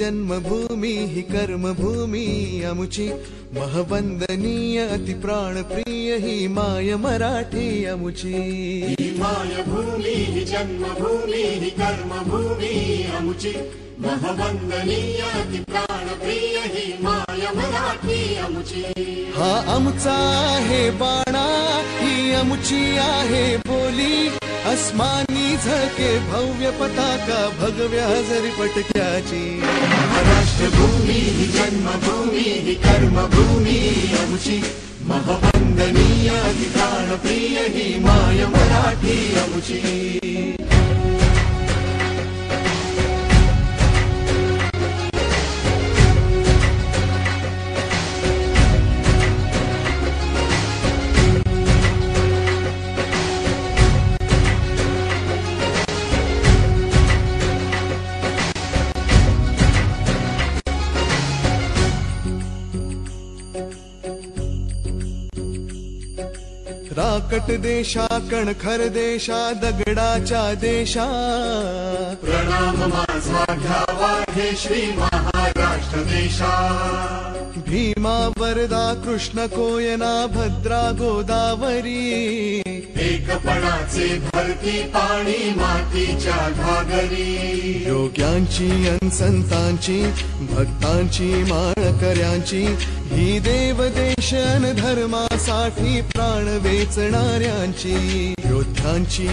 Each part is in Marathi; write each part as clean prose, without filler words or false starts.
जन्मभूमी ही कर्मभूमी अमुची महवंदनीय अति प्राणप्रिय ही माय मराठी अमुची मायभूमी ही जन्मभूमी ही कर्मभूमी अमुची महवंदनीय अति प्राणप्रिय ही माय मराठी अमुची हा आमचा आहे बाणा ही अमुची आहे बोली अस्मानी झळके भव्य पताका भगव्या हजरी पटक्याची महाराष्ट्रभूमी ही जन्मभूमी ही कर्मभूमी अमुची महवंदनीय अति प्राणप्रिय ही माय मराठी अमुची राकट देशा कणखर देशा दगडाच्या देशा प्रणाम माझा घ्यावा हे श्री महाराष्ट्र देशा भीमा वरदा कृष्ण कोयना भद्रा गोदावरी एकपणाचे भरती पाणी मातीच्या घागरी योग्यांची संतांची भक्तांची माळकऱ्यांची ही देवदेशन धर्मासाठी प्राण वेचणाऱ्यांची योद्ध्यांची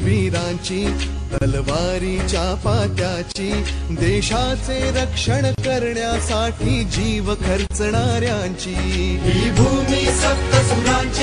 वीरांची तलवारीच्या पात्याची देशाचे रक्षण करण्यासाठी जीव खर्चणाऱ्यांची ही भूमी सप्तसुरांची